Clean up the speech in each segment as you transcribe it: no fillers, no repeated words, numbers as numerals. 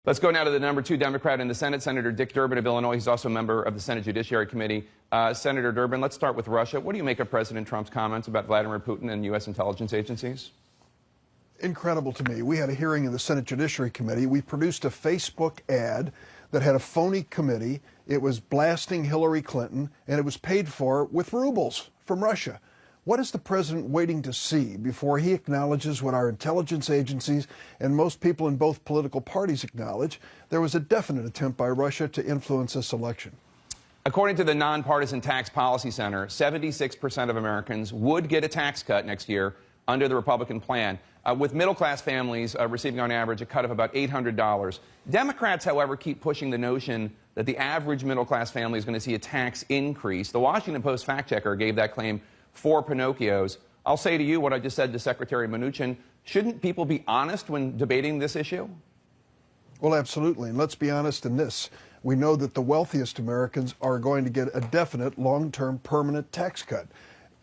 Let's go now to the number 2 Democrat in the Senate, Senator Dick Durbin of Illinois. He's also a member of the Senate Judiciary Committee. Senator Durbin, let's start with Russia. What do you make of President Trump's comments about Vladimir Putin and U.S. intelligence agencies? Incredible to me. We had a hearing in the Senate Judiciary Committee. We produced a Facebook ad that had a phony committee. It was blasting Hillary Clinton, and it was paid for with rubles from Russia. What is the president waiting to see before he acknowledges what our intelligence agencies and most people in both political parties acknowledge? There was a definite attempt by Russia to influence this election. According to the Nonpartisan Tax Policy Center, 76% of Americans would get a tax cut next year under the Republican plan, with middle-class families receiving on average a cut of about $800. Democrats, however, keep pushing the notion that the average middle-class family is going to see a tax increase. The Washington Post fact-checker gave that claim 4 Pinocchios. I'll say to you what I just said to Secretary Mnuchin. Shouldn't people be honest when debating this issue? Well, absolutely. And let's be honest in this. We know that the wealthiest Americans are going to get a definite long-term permanent tax cut.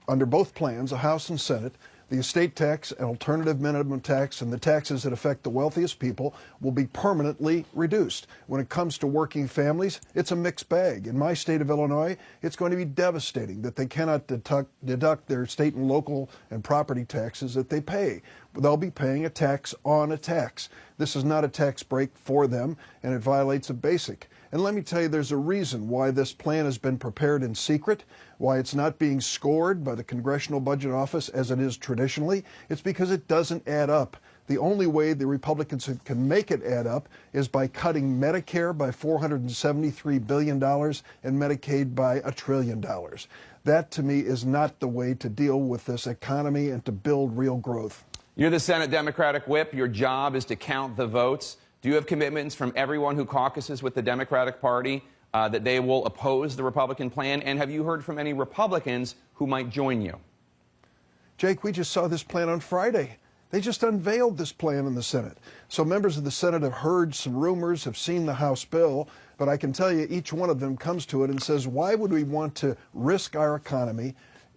Under both plans, the House and Senate, the estate tax and alternative minimum tax and the taxes that affect the wealthiest people will be permanently reduced. When it comes to working families, it's a mixed bag. In my state of Illinois, it's going to be devastating that they cannot deduct their state and local and property taxes that they pay. They'll be paying a tax on a tax. This is not a tax break for them, and it violates a basic. And let me tell you, there's a reason why this plan has been prepared in secret, why it's not being scored by the Congressional Budget Office as it is traditionally. It's because it doesn't add up. The only way the Republicans can make it add up is by cutting Medicare by $473 billion and Medicaid by $1 trillion. That, to me, is not the way to deal with this economy and to build real growth. You're the Senate Democratic whip. Your job is to count the votes. Do you have commitments from everyone who caucuses with the Democratic Party that they will oppose the Republican plan? And have you heard from any Republicans who might join you? Jake, we just saw this plan on Friday. They just unveiled this plan in the Senate. So members of the Senate have heard some rumors, have seen the House bill, but I can tell you each one of them comes to it and says, why would we want to risk our economy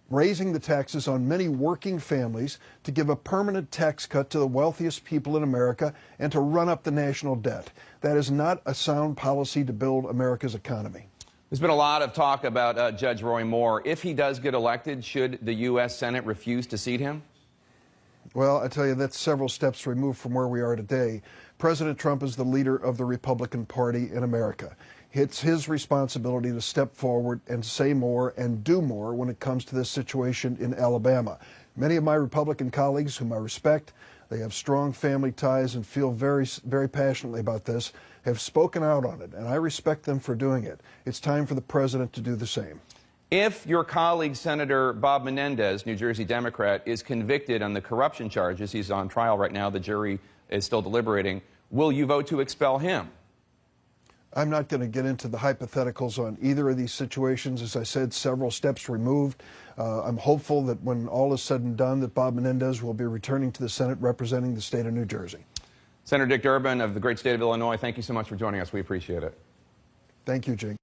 raising the taxes on many working families to give a permanent tax cut to the wealthiest people in America and to run up the national debt? That is not a sound policy to build America's economy. There's been a lot of talk about Judge Roy Moore. If he does get elected, should the U.S. Senate refuse to seat him? Well, I tell you, that's several steps removed from where we are today. President Trump is the leader of the Republican Party in America. It's his responsibility to step forward and say more and do more when it comes to this situation in Alabama. Many of my Republican colleagues, whom I respect, they have strong family ties and feel very, very passionately about this, have spoken out on it, and I respect them for doing it. It's time for the president to do the same. If your colleague, Senator Bob Menendez, New Jersey Democrat, is convicted on the corruption charges, he's on trial right now, the jury is still deliberating, will you vote to expel him? I'm not going to get into the hypotheticals on either of these situations. As I said, several steps removed. I'm hopeful that when all is said and done, that Bob Menendez will be returning to the Senate representing the state of New Jersey. Senator Dick Durbin of the great state of Illinois, thank you so much for joining us. We appreciate it. Thank you, Jake.